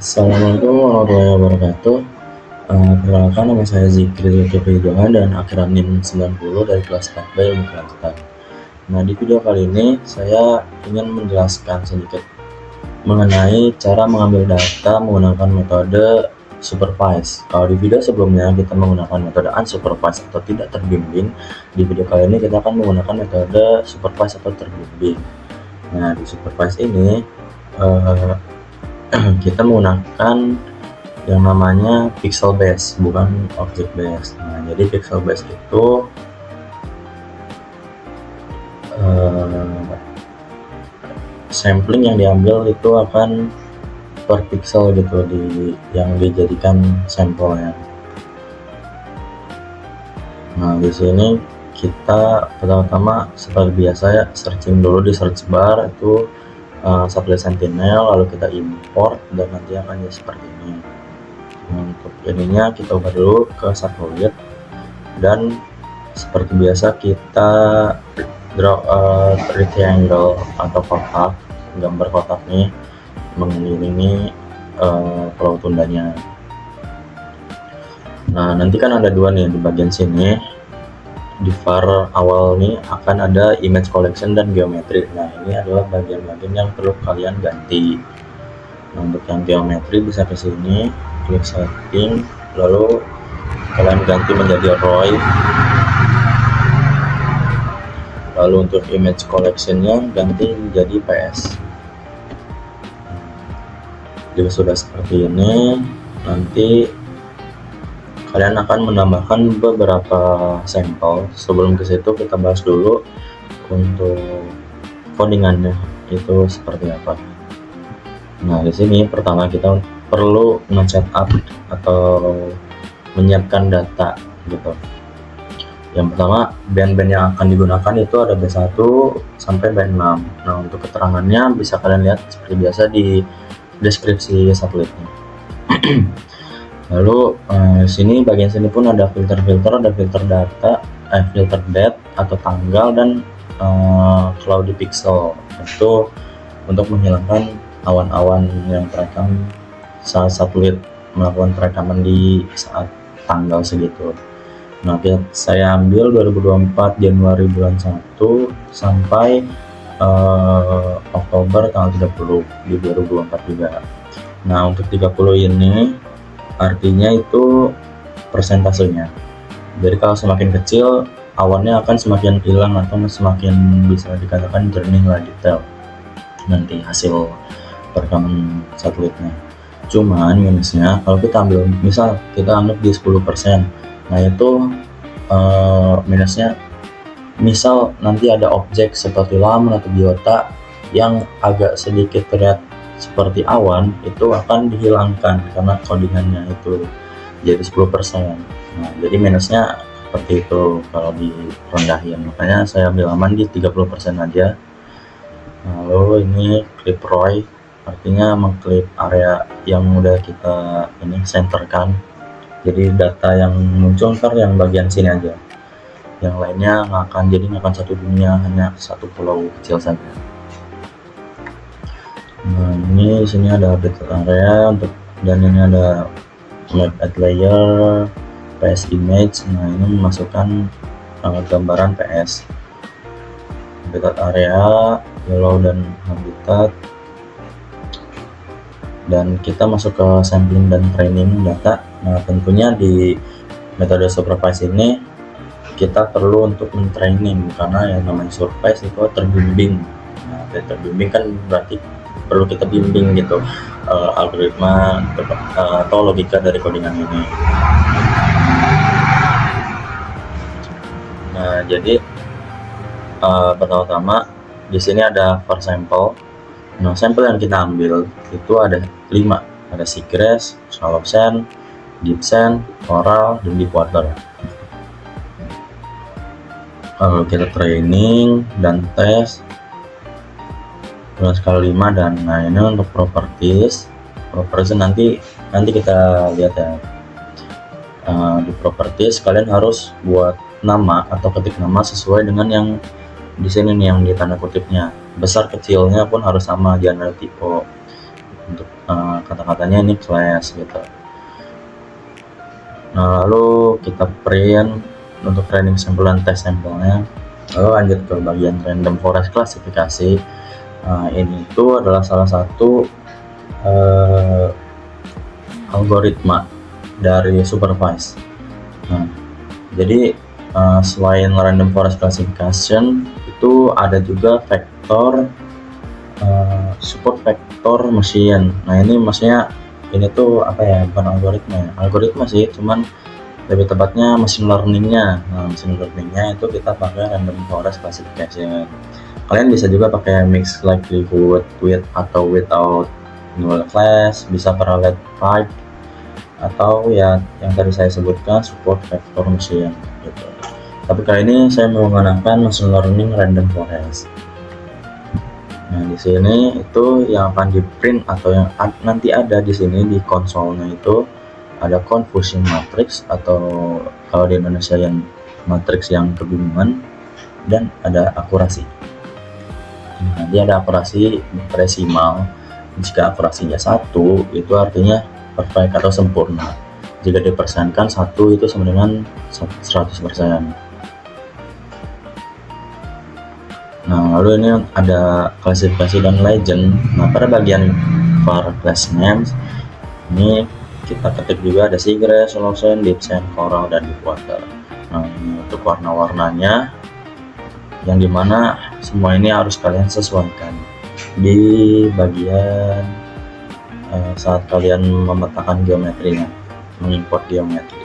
Assalamualaikum warahmatullahi wabarakatuh. Perkenalkan, nama saya Zikri Zulkifli Johan dan akhiran NIM 90 dari kelas 4B Ilmu Kelanjutan. Nah, di video kali ini saya ingin menjelaskan sedikit mengenai cara mengambil data menggunakan metode supervise. Kalau di video sebelumnya kita menggunakan metode unsupervised atau tidak terbimbing, di video kali ini kita akan menggunakan metode supervise atau terbimbing. Nah, di supervise ini kita menggunakan yang namanya pixel base, bukan object base. Nah, jadi pixel base itu sampling yang diambil itu akan per pixel gitu yang dijadikan sampelnya. Nah, di sini kita pertama-tama seperti biasa ya, searching dulu di search bar itu satelit Sentinel, lalu kita import dan nanti akan jadi seperti ini. Nah, untuk ininya kita ubah dulu ke satelit dan seperti biasa kita draw rectangle atau kotak, gambar kotak nih mengelilingi pulau tundanya. Nah, nanti kan ada dua nih di bagian sini. Di var awal nih akan ada image collection dan geometri. Nah, ini adalah bagian-bagian yang perlu kalian ganti. Nah, untuk yang geometri bisa ke sini, klik setting, lalu kalian ganti menjadi Roy. Lalu untuk image collectionnya ganti menjadi PS. Jika sudah seperti ini, nanti kalian akan menambahkan beberapa sampel. Sebelum ke situ kita bahas dulu untuk codingannya itu seperti apa. Nah, di sini pertama kita perlu men-setup atau menyiapkan data gitu. Yang pertama, band-band yang akan digunakan itu ada B1 sampai band 6. Nah, untuk keterangannya bisa kalian lihat seperti biasa di deskripsi satelitnya. Lalu sini bagian sini pun ada filter-filter, ada filter data, filter date atau tanggal, dan cloudy pixel itu untuk menghilangkan awan-awan yang terekam saat satelit melakukan perekaman di saat tanggal segitu. Nah, saya ambil 2024 Januari bulan 1 sampai Oktober tanggal 30 di 2024 juga. Nah, untuk 30 ini artinya itu persentasenya. Jadi kalau semakin kecil awannya akan semakin hilang atau semakin bisa dikatakan jernih lah, detail nanti hasil perekaman satelitnya. Cuman minusnya kalau kita ambil, misal kita anggap di 10%, nah itu minusnya misal nanti ada objek seperti lamun atau biota yang agak sedikit terlihat seperti awan, itu akan dihilangkan karena codingannya itu jadi 10%. Nah, jadi minusnya seperti itu kalau direndahin, makanya saya ambil aman di 30% aja. Lalu ini clip Roy, artinya mengklip area yang udah kita ini centerkan, jadi data yang muncul ntar yang bagian sini aja, yang lainnya nggak akan satu dunia, hanya satu pulau kecil saja. Nah, ini di sini ada update area untuk, dan ini ada map add layer, PS image. Nah, ini memasukkan gambaran PS, habitat area, yellow dan habitat, dan kita masuk ke sampling dan training data. Nah, tentunya di metode supervise ini kita perlu untuk men-training, karena yang namanya supervise itu terbimbing. Nah, terbimbing kan berarti perlu kita bimbing gitu algoritma atau logika dari codingan ini. Nah, jadi pertama-tama di sini ada var sampel. Nah, sampel yang kita ambil itu ada 5, ada seagrass, shallow sand, deep sand, coral, dan deep water. Kalau kita training dan tes skala 5, dan nah ini untuk properties nanti kita lihat ya. Di properties kalian harus buat nama atau ketik nama sesuai dengan yang di sini nih, yang di tanda kutipnya besar kecilnya pun harus sama, jangan ada typo. untuk kata-katanya ini class gitu. Nah, lalu kita print untuk training sampel dan test sampelnya. Lalu lanjut ke bagian random forest klasifikasi. Ini itu adalah salah satu algoritma dari supervise. Nah, jadi selain random forest classification itu ada juga vektor support vector machine. Nah, ini maksudnya ini tuh apa ya, bukan algoritma ya, algoritma sih, cuman lebih tepatnya machine learningnya. Nah, machine learningnya itu kita pakai random forest classification. Kalian bisa juga pakai mixed likelihood with atau without null class, bisa parallel pipe, atau ya yang tadi saya sebutkan support vector machine gitu. Tapi kali ini saya menggunakan machine learning random forest. Nah, di sini itu yang akan di print atau yang nanti ada di sini di konsolnya itu ada confusion matrix, atau kalau di Indonesia yang matriks yang kebingungan, dan ada akurasi. Nah, dia ada akurasi desimal. Jika akurasinya 1 itu artinya perfect atau sempurna. Jika dipersenkan 1 itu sama dengan 100%. Nah, lalu ini ada klasifikasi dan legend. Nah, pada bagian var class names ini kita ketik juga ada seagrass, Holocene, deep sand, coral, dan deep water. Nah, ini untuk warna-warnanya, yang dimana semua ini harus kalian sesuaikan di bagian saat kalian memetakan geometrinya, mengimport geometri.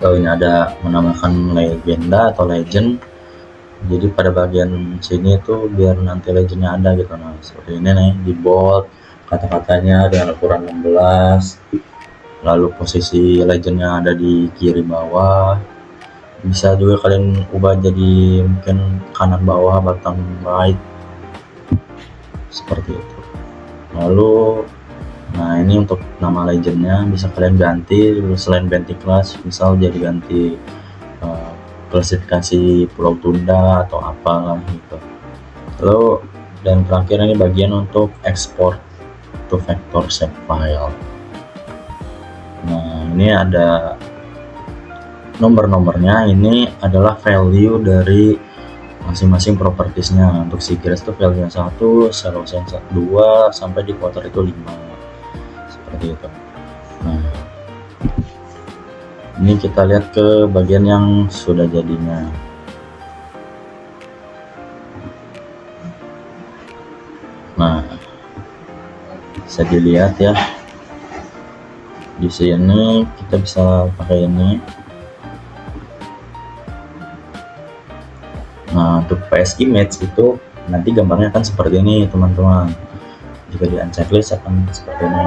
Lalu ini ada menambahkan legenda atau legend. Jadi pada bagian sini itu biar nanti legendnya ada gitu. Nah, seperti ini nih, di bold kata-katanya dengan ukuran 16, lalu posisi legendnya ada di kiri bawah. Bisa juga kalian ubah jadi mungkin kanan bawah, bottom right, seperti itu. Lalu nah, ini untuk nama legendnya bisa kalian ganti, selain ganti kelas misal jadi ganti klasifikasi Pulau Tunda atau apalah gitu. Lalu dan terakhir ini bagian untuk export to vector shape file. Nah, ini ada nomor-nomornya, ini adalah value dari masing-masing propertiesnya. Untuk seagrass itu value 1, Holocene 2, sampai di quarter itu 5, seperti itu. Nah, ini kita lihat ke bagian yang sudah jadinya. Nah, bisa dilihat ya, di sini kita bisa pakai ini. Nah, untuk PS image itu nanti gambarnya akan seperti ini teman-teman. Jika di unchecklist akan seperti ini.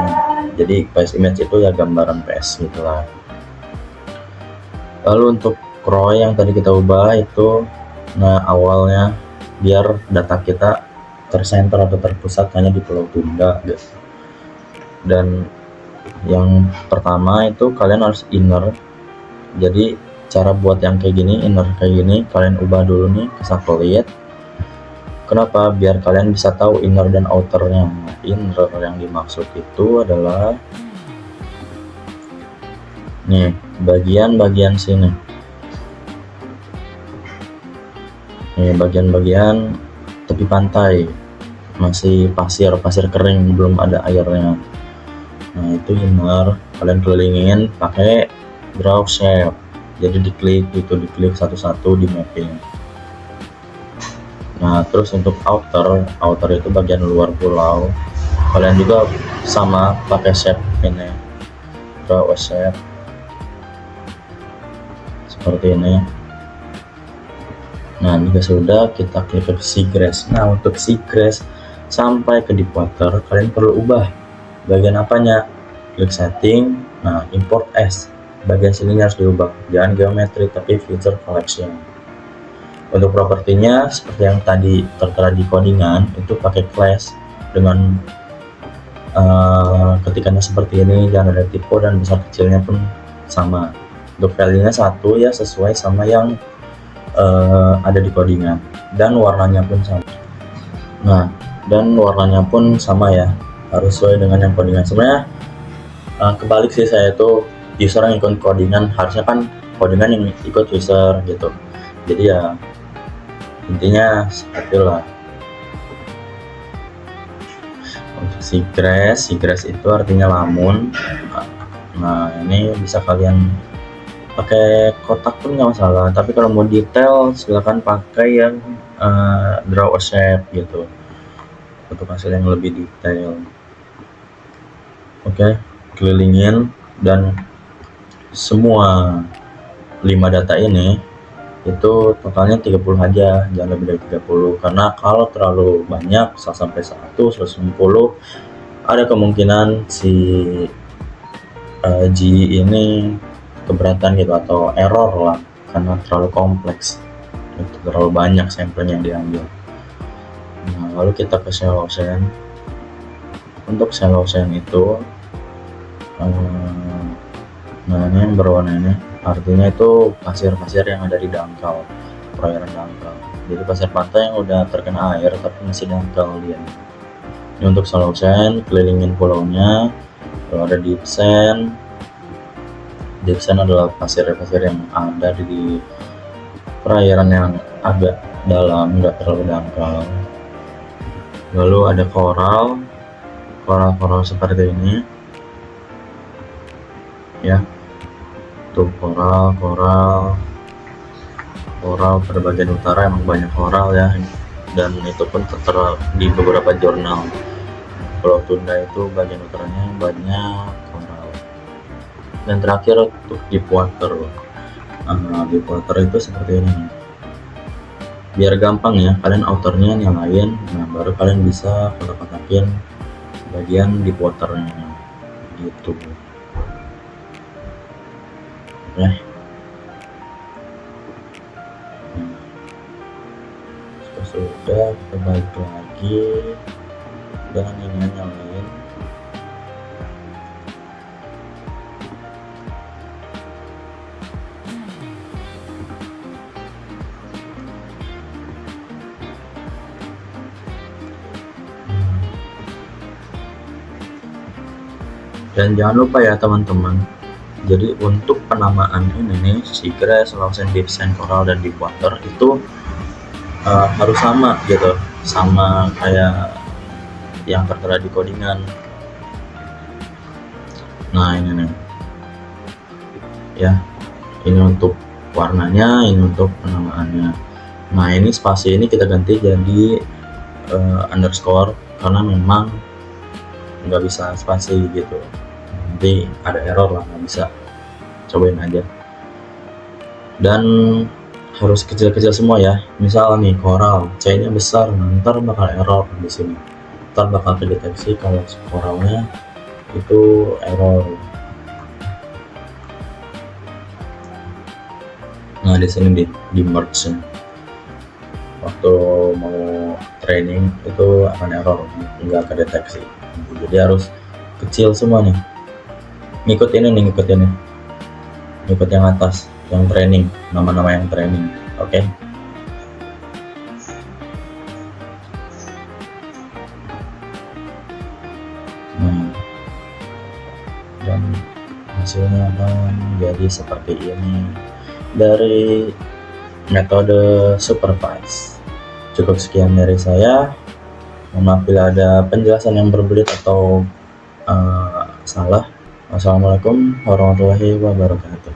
Jadi PS image itu ya gambaran PS gitulah. Lalu untuk Croy yang tadi kita ubah itu, nah awalnya biar data kita tersenter atau terpusat hanya di Pulau Tunda guys. Dan yang pertama itu kalian harus inner. Jadi cara buat yang kayak gini, inner kayak gini, kalian ubah dulu nih ke satelit. Kenapa? Biar kalian bisa tahu inner dan outernya. Nah, inner yang dimaksud itu adalah nih bagian-bagian sini, nih bagian-bagian tepi pantai masih pasir kering, belum ada airnya. Nah, itu inner, kalian kelilingin pakai draw shape. Jadi diklik satu-satu di mapping. Nah, terus untuk outer itu bagian luar pulau, kalian juga sama pakai shape ini, draw a shape seperti ini. Nah, jika sudah, kita klik ke seagrass. Nah, untuk seagrass sampai ke deep water kalian perlu ubah bagian apanya, klik setting. Nah, import as, bagian sini harus diubah, jangan geometri tapi feature collection. Untuk propertinya seperti yang tadi tertera di codingan itu pakai class dengan ketikannya seperti ini, jangan ada typo, dan besar kecilnya pun sama. Untuk value-nya 1 ya, sesuai sama yang ada di codingan, dan warnanya pun sama. Nah, dan warnanya pun sama ya, harus sesuai dengan yang codingan. Sebenarnya kebalik sih, saya itu user yang ikut codingan, harusnya kan codingan yang ikut user gitu. Jadi ya intinya seperti lah. Untuk segress itu artinya lamun. Nah ini bisa kalian pakai kotak pun nggak masalah, tapi kalau mau detail silahkan pakai yang draw a shape gitu untuk hasil yang lebih detail. Oke, kelilingin, dan semua 5 data ini itu totalnya 30 aja, jangan lebih dari 30, karena kalau terlalu banyak sampai 190 ada kemungkinan si G ini keberatan gitu atau error lah, karena terlalu kompleks, itu terlalu banyak sampelnya yang diambil. Nah lalu kita ke shallow sand. Untuk shallow sand itu nah ini yang berwarna ini artinya itu pasir-pasir yang ada di dangkal, perairan dangkal. Jadi pasir pantai yang udah terkena air tapi masih dangkal dia. Ini untuk shallow sand, kelilingin pulaunya. Kalau ada deep sand adalah pasir-pasir yang ada di perairan yang agak dalam, nggak terlalu dangkal. Lalu ada coral seperti ini ya, tuh coral pada bagian utara emang banyak coral ya, dan itu pun tertera di beberapa jurnal. Pulau Tunda itu bagian utaranya banyak coral. Dan terakhir untuk deep water. Deep water itu seperti ini. Biar gampang ya, kalian outernya nyalain, nah baru kalian bisa kotak-kotakin bagian deep waternya gitu. Sudah, kita balik lagi dengan ini nyalain. Dan jangan lupa ya teman-teman, jadi untuk penamaan ini nih, segress, shallow sand, deep sand, coral, dan deep water itu harus sama gitu, sama kayak yang tertera di codingan. Nah ini nih ya, ini untuk warnanya, ini untuk penamaannya. Nah ini spasi ini kita ganti jadi underscore, karena memang nggak bisa spasi gitu, nanti ada error lah, nggak bisa. Cobain aja, dan harus kecil-kecil semua ya. Misal nih coral C nya besar, ntar bakal error di sini, ntar bakal kedeteksi kalau coralnya itu error. Nah di sini di merge waktu mau training itu akan error, nggak kedeteksi. Jadi harus kecil semua nih, ngikut yang atas, yang training, nama-nama yang training. Oke. Nah, dan hasilnya akan jadi seperti ini dari metode supervise. Cukup sekian dari saya. Mohon maaf bila ada penjelasan yang berbelit atau salah. Wassalamualaikum warahmatullahi wabarakatuh.